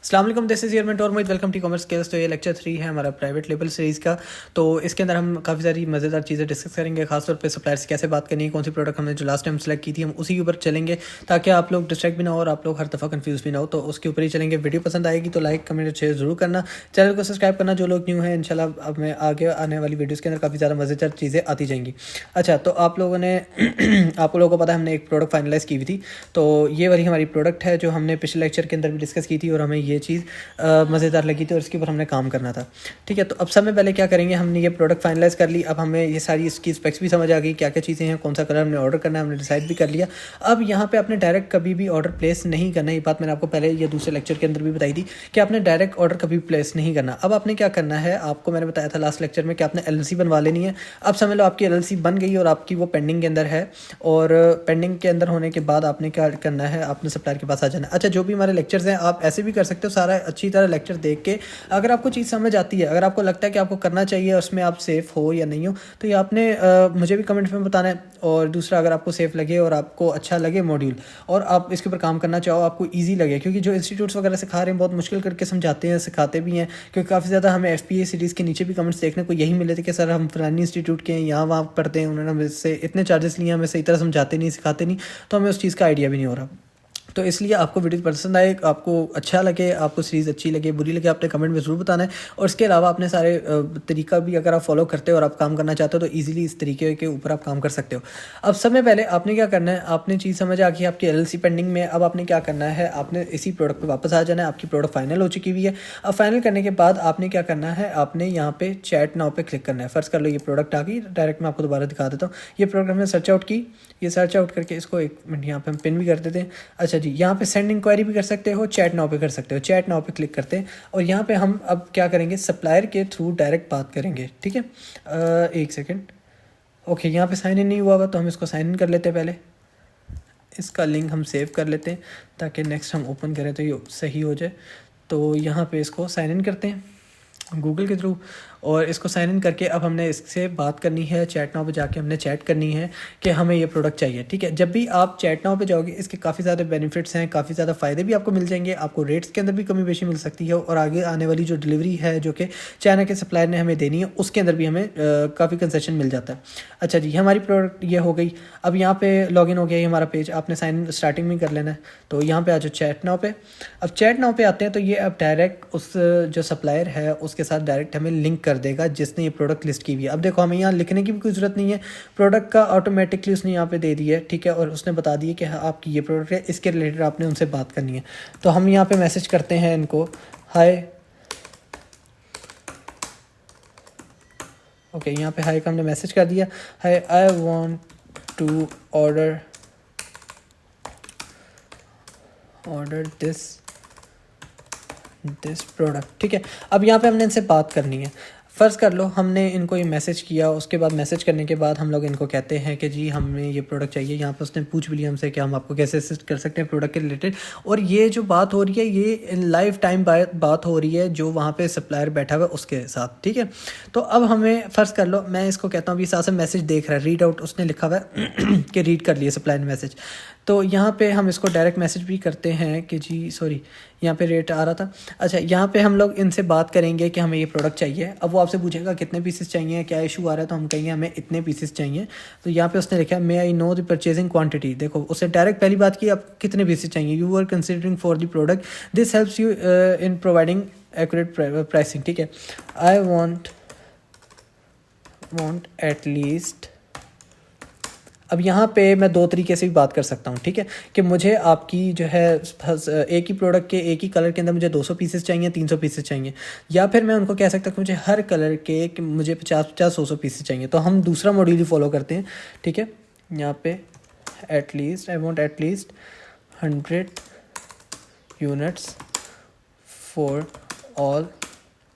अस्सलाम वालेकुम, this is your mentor Mohit. Welcome to commerce skills. तो ये लेक्चर 3 है हमारा प्राइवेट लेबल सीरीज़ का। तो इसके अंदर हम काफ़ी सारी मज़ेदार चीज़ें डिस्कस करेंगे, खासतौर पे सप्लायर से कैसे बात करनी है, कौन सी प्रोडक्ट हमने जो लास्ट टाइम सेलेक्ट की थी हम उसी के ऊपर चलेंगे, ताकि आप लोग डिस्ट्रैक्ट भी ना हो और आप लोग हर दफ़ा कंफ्यूज भी ना हो। तो उसके ऊपर ही चलेंगे। वीडियो पसंद आएगी तो लाइक कमेंट शेयर जरूर करना, चैनल को सब्सक्राइब करना जो लोग न्यू हैं। इंशाल्लाह अब मैं आगे आने वाली वीडियोज़ के अंदर काफ़ी ज़्यादा मज़ेदार चीज़ें आती जाएंगी। अच्छा, तो आप लोगों ने आप लोगों को पता है हमने एक प्रोडक्ट फाइनलाइज़ की हुई थी। तो ये वाली हमारी प्रोडक्ट है जो हमने पिछले लेक्चर के अंदर भी डिस्कस की थी और हमें ये चीज़ मज़ेदार लगी थी और इसके ऊपर हमने काम करना था। ठीक है, तो अब सबसे पहले क्या करेंगे, हमने ये प्रोडक्ट फाइनलाइज़ कर ली। अब हमें ये सारी इसकी स्पेक्स भी समझ आ गई, क्या क्या चीज़ें हैं, कौन सा कलर हमने ऑर्डर करना है, हमने डिसाइड भी कर लिया। अब यहाँ पे आपने डायरेक्ट कभी भी ऑर्डर प्लेस नहीं करना। ये बात मैंने आपको पहले ये दूसरे लेक्चर के अंदर भी बताई थी कि आपने डायरेक्ट ऑर्डर कभी प्लेस नहीं करना। अब आपने क्या करना है, आपको मैंने बताया था लास्ट लेक्चर में कि आपने LLC बनवा लेनी है। अब समझ लो आपकी LLC बन गई और आपकी वो पेंडिंग के अंदर है, और पेंडिंग के अंदर होने के बाद आपने क्या करना है, आपने सप्लायर के पास आ जाना है। अच्छा, जो भी हमारे लेक्चर्स हैं आप ऐसे भी कर सकते हो, सारा अच्छी तरह लेक्चर देख के अगर आपको चीज़ समझ आती है, अगर आपको लगता है कि आपको करना चाहिए, उसमें आप सेफ़ हो या नहीं हो, तो ये आपने मुझे भी कमेंट में बताना है। और दूसरा, अगर आपको सेफ़ लगे और आपको अच्छा लगे मॉड्यूल और आप इसके ऊपर काम करना चाहो, आपको ईजी लगे, क्योंकि जो इंस्टीट्यूट्स वगैरह सिखा रहे हैं बहुत मुश्किल करके समझाते हैं, सिखाते भी हैं। क्योंकि काफ़ी ज़्यादा हमें FPA सीरीज़ के नीचे भी कमेंट्स देखने को यही मिले थे कि सर हम फलानी इंस्टीट्यूट के हैं, यहाँ वहाँ पढ़ते हैं, उन्होंने हमें से इतने चार्जेस लिए, हमें सही तरह समझाते नहीं, सिखाते नहीं, तो हमें उस चीज़ का आइडिया भी नहीं हो रहा। तो इसलिए आपको वीडियो पसंद आए, आपको अच्छा लगे, आपको सीरीज़ अच्छी लगे बुरी लगे, आपने कमेंट में ज़रूर बताना है। और इसके अलावा अपने सारे तरीका भी अगर आप फॉलो करते हो और आप काम करना चाहते हो तो इजीली इस तरीके के ऊपर आप काम कर सकते हो। अब सबसे पहले आपने क्या करना है, आपने चीज़ समझ आ गई आपकी LLC पेंडिंग में। अब आपने क्या करना है, आपने इसी प्रोडक्ट पर वापस आ जाना है। आपकी प्रोडक्ट फाइनल हो चुकी हुई है। अब फाइनल करने के बाद आपने क्या करना है, आपने यहाँ पे चैट नाउ पे क्लिक करना है। फर्स्ट कर लो ये प्रोडक्ट आ गई, डायरेक्ट मैं आपको दोबारा दिखा देता हूँ। ये प्रोडक्ट हमने सर्च आउट की, ये सर्च आउट करके इसको एक मिनट यहाँ पे हम पिन भी कर देते हैं। अच्छा जी, यहाँ पे सेंड इंक्वायरी भी कर सकते हो, चैट नाउ पे कर सकते हो। चैट नाउ पे क्लिक करते हैं और यहाँ पे हम अब क्या करेंगे, सप्लायर के थ्रू डायरेक्ट बात करेंगे। ठीक है, एक सेकेंड। ओके, यहाँ पे साइन इन नहीं हुआ तो हम इसको साइन इन कर लेते हैं। पहले इसका लिंक हम सेव कर लेते हैं ताकि नेक्स्ट हम ओपन करें तो ये सही हो जाए। तो यहाँ पे इसको साइन इन करते हैं गूगल के थ्रू, और इसको साइन इन करके अब हमने इससे बात करनी है। चैट नाउ पे जाके हमने चैट करनी है कि हमें ये प्रोडक्ट चाहिए। ठीक है, जब भी आप चैट नाउ पे जाओगे इसके काफ़ी ज़्यादा बेनिफिट्स हैं, काफ़ी ज़्यादा फ़ायदे भी आपको मिल जाएंगे, आपको रेट्स के अंदर भी कमी बेशी मिल सकती है, और आगे आने वाली जो डिलीवरी है जो कि चाइना के सप्लायर ने हमें देनी है उसके अंदर भी हमें काफ़ी कंसेशन मिल जाता है। अच्छा जी, हमारी प्रोडक्ट ये हो गई। अब यहाँ पर लॉगिन हो गया ये हमारा पेज, आपने साइन इन स्टार्टिंग में कर लेना है। तो यहाँ पर आ जाओ चैट नाउ पे। अब चैट नाउ पे आते हैं तो ये अब डायरेक्ट उस जो सप्लायर है उसके साथ डायरेक्ट हमें लिंक कर देगा जिसने ये प्रोडक्ट लिस्ट की हुई है। अब देखो हमें यहाँ लिखने की भी कोई ज़रूरत नहीं है, प्रोडक्ट का ऑटोमेटिकली उसने यहाँ पे दे दिया है। ठीक है, और उसने बता दिया कि हाँ आपकी ये प्रोडक्ट है, इसके रिलेटेड आपने उनसे बात करनी है। तो हम यहाँ पे मैसेज करते हैं इनको, हाय। ओके, यहाँ पे हाय का हमने मैसेज कर दिया, hi I want to order this product. ठीक है, अब यहाँ पे हमने इनसे बात करनी है। फ़र्ज़ कर लो हमने इनको ये मैसेज किया, उसके बाद मैसेज करने के बाद हम लोग इनको कहते हैं कि जी हमें ये प्रोडक्ट चाहिए। यहाँ पे उसने पूछ भी लिया हमसे कि हम आपको कैसे असिस्ट कर सकते हैं प्रोडक्ट के रिलेटेड। और ये जो बात हो रही है ये लाइफ टाइम बात हो रही है जो वहाँ पे सप्लायर बैठा हुआ है उसके साथ। ठीक है, तो अब हमें फ़र्ज़ कर लो मैं इसको कहता हूँ अभी साथ से मैसेज देख रहा है, रीड आउट उसने लिखा हुआ है कि रीड कर लिए सप्लायर ने मैसेज। तो यहाँ पे हम इसको डायरेक्ट मैसेज भी करते हैं कि जी सॉरी, यहाँ पे रेट आ रहा था। अच्छा, यहाँ पे हम लोग इनसे बात करेंगे कि हमें ये प्रोडक्ट चाहिए। अब वो आपसे पूछेगा कितने पीसेस चाहिए, क्या इशू आ रहा है, तो हम कहेंगे हमें इतने पीसेस चाहिए। तो यहाँ पे उसने लिखा may I know the purchasing quantity. देखो उससे डायरेक्ट पहली बात की अब कितने पीसेस चाहिए, you are considering for the product, this helps you in providing accurate pricing. ठीक है, आई वॉन्ट एटलीस्ट। अब यहाँ पे मैं दो तरीके से भी बात कर सकता हूँ। ठीक है, कि मुझे आपकी जो है एक ही प्रोडक्ट के एक ही कलर के अंदर मुझे 200 पीसेस चाहिए, 300 पीसेस चाहिए, या फिर मैं उनको कह सकता हूँ कि मुझे हर कलर के कि मुझे 50-50, 100 पीसेस चाहिए। तो हम दूसरा मॉड्यूल ही फॉलो करते हैं। ठीक है, यहाँ पे at least, I want at least 100 units for all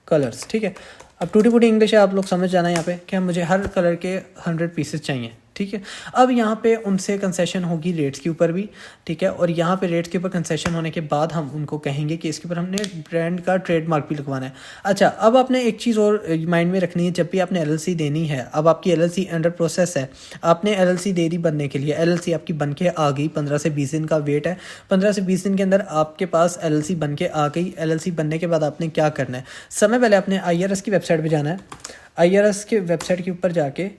colours. ठीक है, अब टूटी फूटी इंग्लिश है, आप लोग समझ जाना यहाँ पे कि मुझे हर कलर के 100 पीसेस चाहिए। ठीक है। अब यहाँ पे उनसे कंसेशन होगी रेट्स के ऊपर भी, ठीक है, और यहाँ पे रेट्स के ऊपर कंसेशन होने के बाद हम उनको कहेंगे कि इसके ऊपर हमने ब्रांड का ट्रेडमार्क भी लगवाना है। अच्छा, अब आपने एक चीज़ और माइंड में रखनी है, जब भी आपने एलएलसी देनी है, अब आपकी एलएलसी अंडर प्रोसेस है, आपने एलएलसी दे दी बनने के लिए, एलएलसी आपकी बन के आ गई, 15 से 20 दिन का वेट है, 15 से 20 दिन के अंदर आपके पास एलएलसी बन के आ गई। एलएलसी बनने के बाद आपने क्या करना है, समय पहले आपने आईआरएस की वेबसाइट पर जाना है। आईआरएस के वेबसाइट के ऊपर जाके,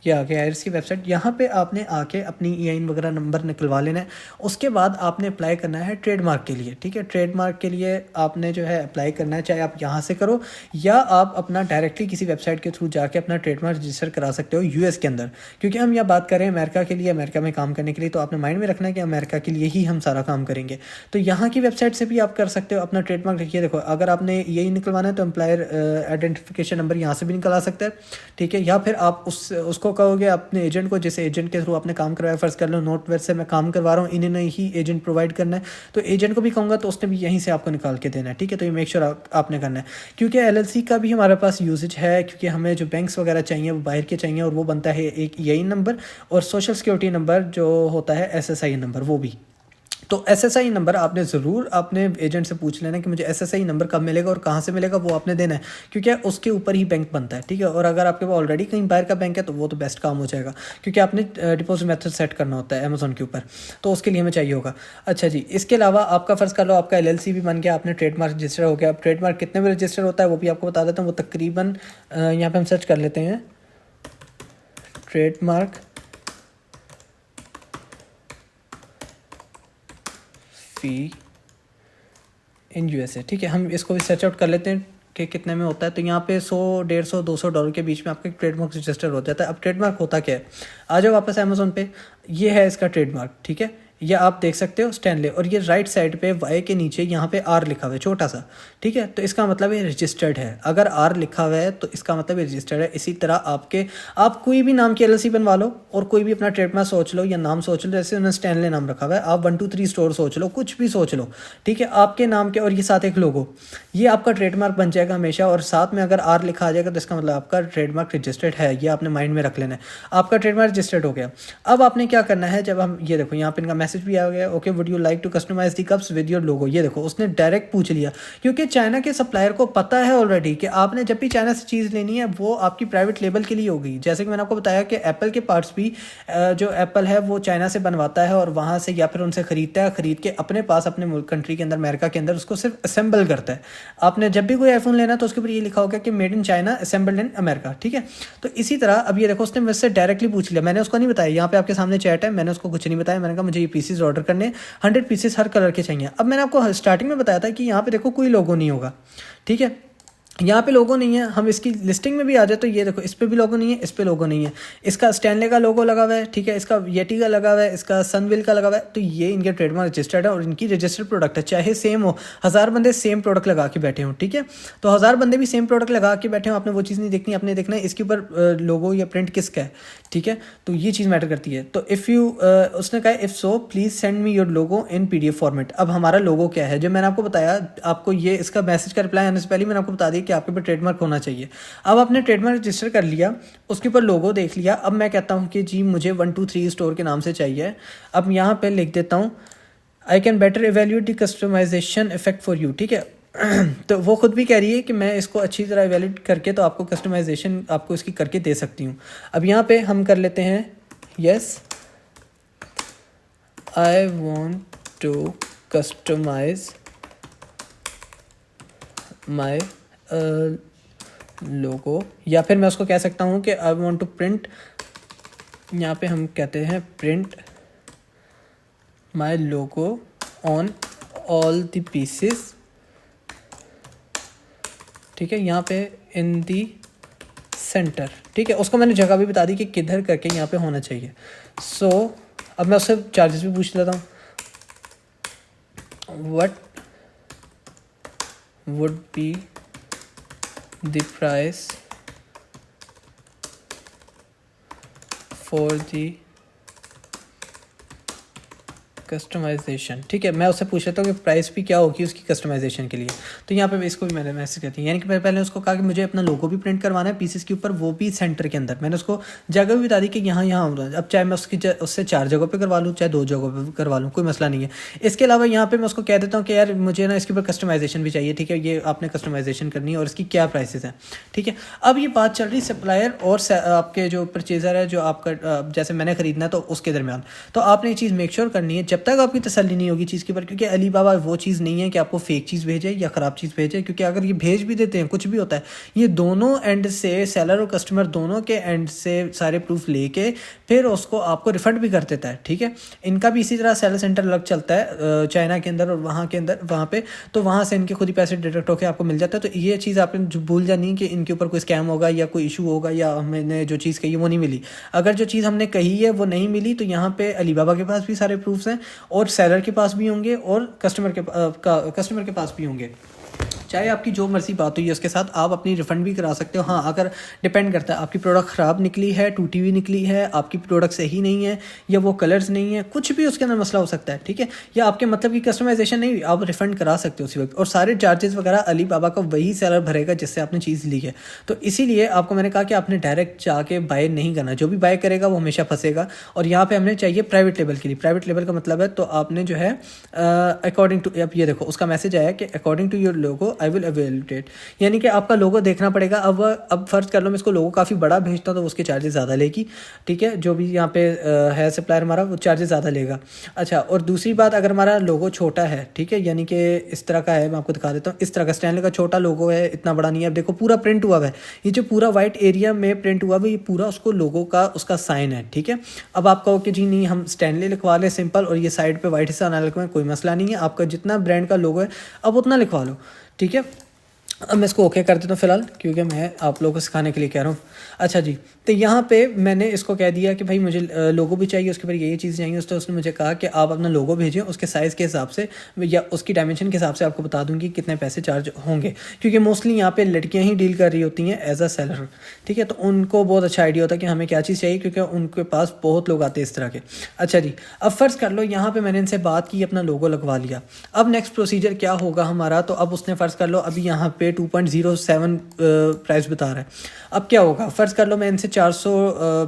ये आ गया आईआरएस की वेबसाइट, यहाँ पे आपने आके अपनी ईआईएन वगैरह नंबर निकलवा लेना है। उसके बाद आपने अप्लाई करना है ट्रेडमार्क के लिए, ठीक है। ट्रेडमार्क के लिए आपने जो है अप्लाई करना है, चाहे आप यहाँ से करो या आप अपना डायरेक्टली किसी वेबसाइट के थ्रू जाके अपना ट्रेडमार्क रजिस्टर करा सकते हो यूएस के अंदर, क्योंकि हम यहाँ बात कर रहे हैं अमेरिका के लिए, अमेरिका में काम करने के लिए, तो आपने माइंड में रखना है कि अमेरिका के लिए ही हम सारा काम करेंगे। तो यहाँ की वेबसाइट से भी आप कर सकते हो अपना ट्रेडमार्क। देखिए, देखो, अगर आपने यही निकलवाना है तो एम्प्लॉयर आइडेंटिफिकेशन नंबर यहाँ से भी निकल आ सकता है, ठीक है। या फिर आप उसको कहोगे अपने एजेंट को, जैसे एजेंट के थ्रू आपने काम करवाया, फर्ज कर लो नोट वेयर से मैं काम करवा रहा हूँ, इन्हें ही एजेंट प्रोवाइड करना है, तो एजेंट को भी कहूँगा तो उसने भी यहीं से आपको निकाल के देना है, ठीक है। तो ये मेक श्योर आपने करना है, क्योंकि एलएलसी का भी हमारे पास यूजेज है, क्योंकि हमें जो बैंक्स वगैरह चाहिए वो बाहर के चाहिए, और वो बनता है एक ईआईएन नंबर और सोशल सिक्योरिटी नंबर जो होता है एसएसआई नंबर, वो भी। तो एसएसआई नंबर आपने ज़रूर अपने एजेंट से पूछ लेना कि मुझे एसएसआई नंबर कब मिलेगा और कहाँ से मिलेगा, वो आपने देना है, क्योंकि उसके ऊपर ही बैंक बनता है, ठीक है। और अगर आपके पास ऑलरेडी कहीं बाहर का बैंक है तो वो तो बेस्ट काम हो जाएगा, क्योंकि आपने डिपॉजिट मेथड सेट करना होता है अमेजोन के ऊपर, तो उसके लिए हमें चाहिए होगा। अच्छा जी, इसके अलावा आपका फ़र्ज़ कर लो आपका एलएलसी भी बन गया, आपने ट्रेडमार्क रजिस्टर हो गया। अब ट्रेडमार्क कितने में रजिस्टर होता है वो भी आपको बता देता हूँ। वो तकरीबन यहाँ पर हम सर्च कर लेते हैं ट्रेडमार्क फ़ी इन यूएसए, ठीक है। हम इसको भी सर्च आउट कर लेते हैं कि कितने में होता है। तो यहाँ पे 100, 150, $200 के बीच में आपका ट्रेडमार्क रजिस्टर हो जाता है। अब ट्रेडमार्क होता क्या है, आ जाओ वापस अमेजोन पे, ये है इसका ट्रेडमार्क, ठीक है। ये आप देख सकते हो स्टैनले, और ये राइट साइड पे वाई के नीचे यहाँ पे आर लिखा हुआ है छोटा सा, ठीक है। तो इसका मतलब ये रजिस्टर्ड है। अगर आर लिखा हुआ है तो इसका मतलब ये रजिस्टर्ड है। इसी तरह आप कोई भी नाम की एलएलसी बनवा लो और कोई भी अपना ट्रेडमार्क सोच लो या नाम सोच लो, जैसे उन्होंने स्टैनले नाम रखा हुआ है, आप 123 स्टोर सोच लो, कुछ भी सोच लो, ठीक है, आपके नाम के और ये साथ एक लोगो, ये आपका ट्रेडमार्क बन जाएगा हमेशा। और साथ में अगर आर लिखा आ जाएगा तो इसका मतलब आपका ट्रेडमार्क रजिस्टर्ड है, ये आपने माइंड में रख लेना है। आपका ट्रेडमार्क रजिस्टर्ड हो गया। अब आपने क्या करना है, जब हम ये देखो यहाँ पे इनका मैसेज भी आ गया, okay would you like to customise the cups with your logo. ये देखो उसने डायरेक्ट पूछ लिया, क्योंकि चाइना के सप्लायर को पता है ऑलरेडी कि आपने जब भी चाइना से चीज़ लेनी है वो आपकी प्राइवेट लेबल के लिए होगी। जैसे कि मैंने आपको बताया कि एप्पल के पार्ट्स भी जो एप्पल है वो चाइना से बनवाता है और वहाँ से या फिर उनसे ख़रीदता है, ख़रीद के अपने पास अपने कंट्री के अंदर अमेरिका के अंदर उसको सिर्फ असेंबल करता है। आपने जब भी कोई आईफोन लेना तो उसके ऊपर ये लिखा होगा कि made in China assembled in America, ठीक है। तो इसी तरह अब ये देखो उसने मुझसे डायरेक्टली पूछ लिया, मैंने उसको नहीं बताया, यहाँ पे आपके सामने चैट है, मैंने उसको कुछ नहीं बताया, मैंने कहा मुझे ये पीसीज ऑर्डर करने 100 पीसेस हर कलर के चाहिए। अब मैंने आपको स्टार्टिंग में बताया था कि यहाँ पे देखो कोई लोगो नहीं होगा, ठीक है, यहाँ पे लोगो नहीं है। हम इसकी लिस्टिंग में भी आ जाए तो ये देखो इस पे भी लोगो नहीं है, इस पे लोगो नहीं है। इसका स्टैनले का लोगो लगा हुआ है, ठीक है, इसका येटी का लगा हुआ है, इसका सनविल का लगा हुआ है। तो ये इनके ट्रेडमार्क रजिस्टर्ड है और इनकी रजिस्टर्ड प्रोडक्ट है, चाहे सेम हो, 1000 बंदे सेम प्रोडक्ट लगा के बैठे हों, ठीक है। तो 1000 बंदे भी सेम प्रोडक्ट लगा के बैठे हों, आपने वो चीज़ नहीं देखनी, आपने देखना है इसके ऊपर लोगो या प्रिंट किसका है, ठीक है। तो ये चीज़ मैटर करती है। तो इफ़ यू उसने कहा if so please send me your logo in PDF format. अब हमारा लोगो क्या है, जो मैंने आपको बताया, आपको ये इसका मैसेज का रिप्लाई आने से पहले मैंने आपको बता दिया कि आपके ऊपर ट्रेडमार्क होना चाहिए। अब आपने ट्रेडमार्क रजिस्टर कर लिया, उसके ऊपर लोगो देख लिया। अब मैं कहता हूँ कि जी मुझे 123 स्टोर के नाम से चाहिए। अब यहाँ पे लिख देता हूँ I can better evaluate the customisation effect for you, ठीक है। तो वो खुद भी कह रही है कि मैं इसको अच्छी तरह एवेल्यूएट करके तो आपको कस्टमाइजेशन आपको इसकी करके दे सकती हूँ। अब यहाँ पे हम कर लेते हैं yes I want to customize my logo, या फिर मैं उसको कह सकता हूँ कि आई वांट टू प्रिंट, यहाँ पे हम कहते हैं print my logo on all the pieces, ठीक है, यहाँ पे इन दी सेंटर, ठीक है। उसको मैंने जगह भी बता दी कि किधर करके यहाँ पे होना चाहिए। सो अब मैं उससे चार्जेस भी पूछ लेता हूँ, what would be the price for the customisation, ठीक है, मैं उससे पूछ लेता हूँ कि प्राइस भी क्या होगी उसकी कस्टमाइजेशन के लिए। तो यहाँ पे इसको भी मैंने मैसेज करती है, यानी कि मैं पहले उसको कहा कि मुझे अपना लोगो भी प्रिंट करवाना है पीसेस के ऊपर, वो भी सेंटर के अंदर। मैंने उसको जगह भी बता दी कि यहाँ अब चाहे मैं उससे 4 जगहों पर करवा लूँ चाहे 2 जगहों पर करवा लूँ, कोई मसला नहीं है। इसके अलावा यहाँ पर मैं उसको कह देता हूँ कि यार मुझे ना इसके ऊपर कस्टमाइजेशन भी चाहिए, ठीक है, ये आपने कस्टमाइजेशन करनी है और इसकी क्या प्राइसेस हैं, ठीक है। अब ये बात चल रही सप्लायर और आपके जो परचेज़र है, जो आपका जैसे मैंने खरीदना है तो उसके दरमियान। तो आपने ये चीज़ मेक श्योर करनी है जब तक आपकी तसल्ली नहीं होगी चीज़ के ऊपर, क्योंकि अली बाबा वो चीज़ नहीं है कि आपको फेक चीज़ भेजे या ख़राब चीज़ भेजे, क्योंकि अगर ये भेज भी देते हैं कुछ भी होता है, ये दोनों एंड से सेलर और कस्टमर दोनों के एंड से सारे प्रूफ लेके फिर उसको आपको रिफंड भी कर देता है, ठीक है। इनका भी इसी तरह सेलर सेंटर अलग चलता है चाइना के अंदर और वहाँ के अंदर, वहाँ पे तो वहाँ से इनके खुद ही पैसे डिडक्ट होकर आपको मिल जाता है। तो ये चीज़ आपने भूल जानी कि इनके ऊपर कोई स्कैम होगा या कोई इशू होगा या हमने जो चीज़ कही वो नहीं मिली। अगर जो चीज़ हमने कही है वो नहीं मिली तो यहाँ पे अलीबाबा के पास भी सारे प्रूफ्स हैं और सेलर के पास भी होंगे और कस्टमर के पास भी होंगे। चाहे आपकी जो मर्जी बात हुई है उसके साथ, आप अपनी रिफ़ंड भी करा सकते हो। हाँ, अगर डिपेंड करता है आपकी प्रोडक्ट ख़राब निकली है, टूटी हुई निकली है, आपकी प्रोडक्ट सही नहीं है या वो कलर्स नहीं है, कुछ भी उसके अंदर मसला हो सकता है, ठीक है, या आपके मतलब की कस्टमाइजेशन नहीं हुई, आप रिफ़ंड करा सकते हो उसी वक्त। और सारे चार्जेस वगैरह अली बाबा का वही सेलर भरेगा जिससे आपने चीज़ ली है। तो इसीलिए आपको मैंने कहा कि आपने डायरेक्ट जाके बाय नहीं करना, जो भी बाय करेगा वो हमेशा फंसेगा। और यहाँ पर हमने चाहिए प्राइवेट लेबल के लिए। प्राइवेट लेबल का मतलब है तो आपने जो है अकॉर्डिंग टू, अब ये देखो उसका मैसेज आया कि according to your logo I will avail it, यानी कि आपका लोगो देखना पड़ेगा। अब फर्ज कर लो मैं इसको लोगो काफ़ी बड़ा भेजता हूँ तो उसके चार्जेस ज़्यादा लेगी, ठीक है, जो भी यहाँ पे है सप्लायर हमारा वो चार्जेस ज़्यादा लेगा। अच्छा, और दूसरी बात, अगर हमारा लोगो छोटा है, ठीक है, यानी कि इस तरह का है, मैं आपको दिखा देता हूँ, इस तरह का स्टैनले का छोटा लोगो है, इतना बड़ा नहीं है। अब देखो पूरा प्रिंट हुआ है, ये जो पूरा वाइट एरिया में प्रिंट हुआ है ये पूरा उसको लोगो का उसका साइन है, ठीक है। अब आप कहो कि जी नहीं हम स्टैनले लिखवा लें सिंपल और ये साइड पर वाइट हिस्सा ना लिखवाएं, कोई मसला नहीं है, आपका जितना ब्रांड का लोगो है अब उतना लिखवा लो, ठीक है। अब मैं इसको ओके कर देता हूँ फ़िलहाल, क्योंकि मैं आप लोगों को सिखाने के लिए कह रहा हूँ। अच्छा जी, तो यहाँ पे मैंने इसको कह दिया कि भाई मुझे लोगो भी चाहिए, उसके ऊपर ये चीज़ चाहिए। तो उसने मुझे कहा कि आप अपना लोगो भेजें, उसके साइज़ के हिसाब से या उसकी डायमेंशन के हिसाब से आपको बता दूँगी कितने पैसे चार्ज होंगे, क्योंकि मोस्टली यहाँ पे लड़कियाँ ही डील कर रही होती हैं एज अ सेलर, ठीक है। तो उनको बहुत अच्छा आइडिया होता है कि हमें क्या चीज़ चाहिए, क्योंकि उनके पास बहुत लोग आते हैं इस तरह के। अच्छा जी, अब फ़र्ज़ कर लो यहाँ पर मैंने इनसे बात की, अपना लोगो लगवा लिया। अब नेक्स्ट प्रोसीजर क्या होगा हमारा, तो अब उसने फ़र्ज़ कर लो अभी यहाँ पे 2.07 प्राइस बता रहा है। अब क्या होगा, फ़र्ज़ कर लो मैं इनसे 400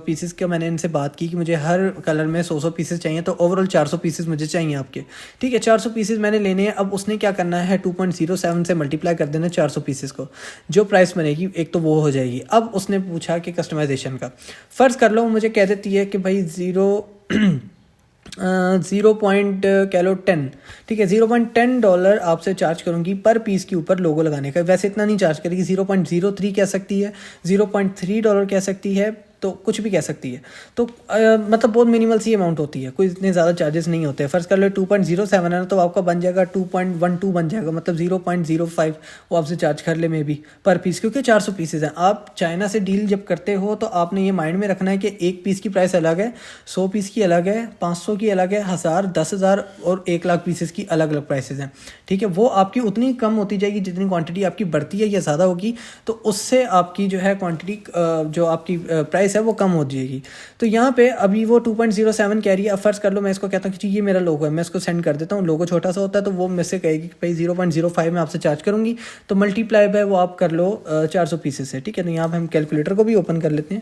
पीसेस का मैंने इनसे बात की कि मुझे हर कलर में 100 पीसेस चाहिए, तो ओवरऑल 400 पीसेस मुझे चाहिए आपके, ठीक है। 400 पीसेस मैंने लेने हैं। अब उसने क्या करना है, 2.07 से मल्टीप्लाई कर देना 400 पीसेस को, जो प्राइस बनेगी एक तो वो हो जाएगी। अब उसने पूछा कि कस्टमाइजेशन का, फ़र्ज़ कर लो मुझे कह देती है कि भाई 0.10, ठीक है, $0.10 आपसे चार्ज करूँगी पर पीस के ऊपर लोगो लगाने का। वैसे इतना नहीं चार्ज करेगी, 0.03 कह सकती है, $0.3 कह सकती है, तो कुछ भी कह सकती है। तो मतलब बहुत मिनिमल सी अमाउंट होती है, कोई इतने ज़्यादा चार्जेस नहीं होते। फ़र्ज़ कर लो 2.07 है ना, तो आपका बन जाएगा 2.12 बन जाएगा, मतलब 0.05 वो आपसे चार्ज कर ले मे भी पर पीस, क्योंकि 400 पीसेज हैं। आप चाइना से डील जब करते हो तो आपने ये माइंड में रखना है कि एक पीस की प्राइस अलग है, 100 पीस की अलग है, 500 की अलग है, 1000, 10,000 और 1 लाख पीसेस की अलग अलग प्राइसेस हैं, ठीक है। वो आपकी उतनी कम होती जाएगी जितनी क्वांटिटी आपकी बढ़ती है या ज़्यादा होगी, तो उससे आपकी जो है क्वांटिटी जो आपकी प्राइस है वो कम हो जाएगी। तो यहाँ पे अभी वो 2.07 कह रही है। अब फ़र्ज़ कर लो मैं इसको कहता हूँ कि ये मेरा लोगो है, मैं इसको सेंड कर देता हूँ। लोगो छोटा सा होता है तो वो मुझसे कहेगी कि भाई 0.05 में आपसे चार्ज करूँगी, तो मल्टीप्लाई बाय वो आप कर लो 400 पीसेस से, ठीक है। तो यहाँ पर हम कैलकुलेटर को भी ओपन कर लेते हैं,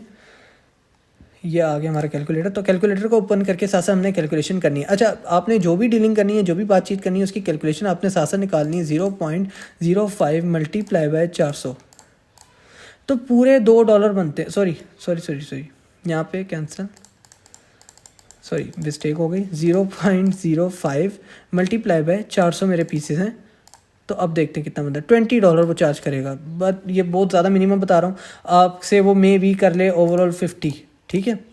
ये आ गया हमारा कैलकुलेटर। तो कैलकुलेटर को ओपन करके साथ साथ हमने कैलकुलेशन करनी है। अच्छा, आपने जो भी डीलिंग करनी है, जो भी बातचीत करनी है, उसकी कैलकुलेशन आपने साथ साथ निकालनी है। 0.05 मल्टीप्लाई बाय 400, तो पूरे $2 बनते हैं। सॉरी यहाँ पे कैंसिल, सॉरी मिस्टेक हो गई। 0.05 मल्टीप्लाई बाय 400 मेरे पीसेस हैं, तो अब देखते हैं कितना बनता है। $20 वो चार्ज करेगा, बट ये बहुत ज़्यादा मिनिमम बता रहा हूँ आपसे, वो मे भी कर ले ओवरऑल 50, ठीक है।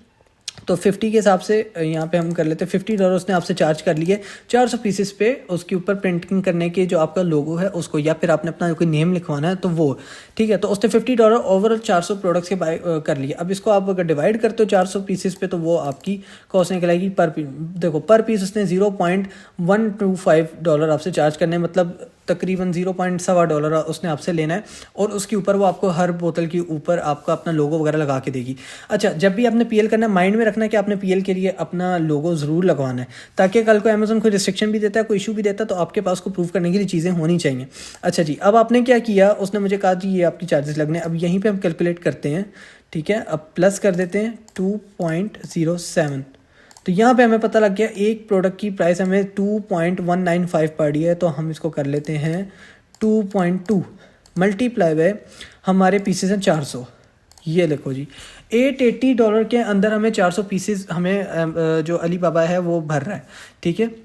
तो 50 के हिसाब से यहाँ पे हम कर लेते हैं। $50 उसने आपसे चार्ज कर लिए 400 पीसेस पे, उसके ऊपर प्रिंटिंग करने के जो आपका लोगो है उसको, या फिर आपने अपना कोई नेम लिखवाना है तो वो, ठीक है। तो उसने $50 ओवरऑल 400 प्रोडक्ट्स के बाय कर लिए। अब इसको आप अगर डिवाइड करते हो 400 पीसेस पे, तो वो आपकी कॉस्ट निकल आएगी पर पीस। देखो पर पीस उसने $0.125 आपसे चार्ज करने, मतलब तकरीबन $0.25 उसने आपसे लेना है और उसके ऊपर वो आपको हर बोतल के ऊपर आपका अपना लोगो वगैरह लगा के देगी। अच्छा, जब भी आपने पीएल करना है माइंड में रखना है कि आपने पीएल के लिए अपना लोगो ज़रूर लगवाना है, ताकि कल को अमेज़न कोई रिस्ट्रिक्शन भी देता है, कोई इशू भी देता है, तो आपके पास को प्रूव करने के लिए चीज़ें होनी चाहिए। अच्छा जी, अब आपने क्या किया, उसने मुझे कहा जी ये आपकी चार्जेस लगने। अब यहीं पर हम कैलकुलेट करते हैं, ठीक है। अब प्लस कर देते हैं 2.07, तो यहाँ पे हमें पता लग गया एक प्रोडक्ट की प्राइस हमें 2.195 पड़ रही है। तो हम इसको कर लेते हैं 2.2 मल्टीप्लाई बाय हमारे पीसेस हैं 400। ये देखो जी, $880 के अंदर हमें 400 पीसेस हमें जो अली बाबा है वो भर रहा है, ठीक है।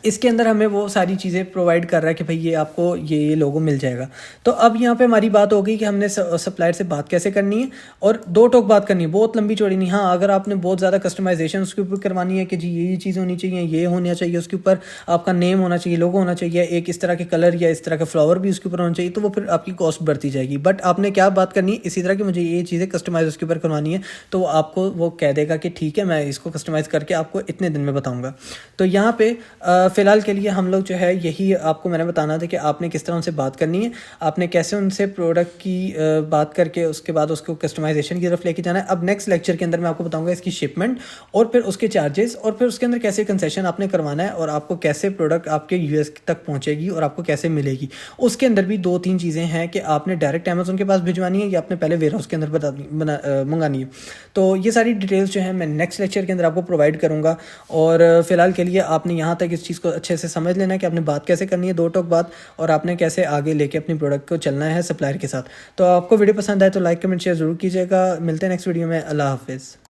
इसके अंदर हमें वो सारी चीज़ें प्रोवाइड कर रहा है कि भाई ये आपको ये लोगो मिल जाएगा। तो अब यहाँ पे हमारी बात हो गई कि हमने सप्लायर से बात कैसे करनी है, और दो टोक बात करनी है, बहुत लंबी चौड़ी नहीं। हाँ, अगर आपने बहुत ज़्यादा कस्टमाइजेशन उसके ऊपर करवानी है कि जी ये चीज़ होनी चाहिए, ये होना चाहिए, उसके ऊपर आपका नेम होना चाहिए, लोगो होना चाहिए, एक इस तरह के कलर या इस तरह का फ्लावर भी उसके ऊपर होना चाहिए, तो वो फिर आपकी कॉस्ट बढ़ती जाएगी। बट आपने क्या बात करनी है इसी तरह की, मुझे ये चीज़ें कस्टमाइज उसके ऊपर करवानी है, तो आपको वो कह देगा कि ठीक है मैं इसको कस्टमाइज़ करके आपको इतने दिन में बताऊँगा। तो यहाँ पे फ़िलहाल के लिए हम लोग जो है यही आपको मैंने बताना था कि आपने किस तरह उनसे बात करनी है, आपने कैसे उनसे प्रोडक्ट की बात करके उसके बाद उसको कस्टमाइजेशन की तरफ लेके जाना है। अब नेक्स्ट लेक्चर के अंदर मैं आपको बताऊंगा इसकी शिपमेंट और फिर उसके चार्जेस, और फिर उसके अंदर कैसे कंसेशन आपने करवाना है, और आपको कैसे प्रोडक्ट आपके यूएस तक पहुंचेगी और आपको कैसे मिलेगी। उसके अंदर भी 2-3 चीज़ें हैं कि आपने डायरेक्ट अमेज़न के पास भिजवानी है या आपने पहले वेयर हाउस के अंदर मंगानी है। तो ये सारी डिटेल्स जो है मैं नेक्स्ट लेक्चर के अंदर आपको प्रोवाइड करूँगा। और फिलहाल के लिए आपने यहाँ तक इस चीज़ को अच्छे से समझ लेना है कि आपने बात कैसे करनी है, दो टोक बात, और आपने कैसे आगे लेके अपनी प्रोडक्ट को चलना है सप्लायर के साथ। तो आपको वीडियो पसंद आए तो लाइक कमेंट शेयर जरूर कीजिएगा। मिलते हैं नेक्स्ट वीडियो में। अल्लाह हाफिज़।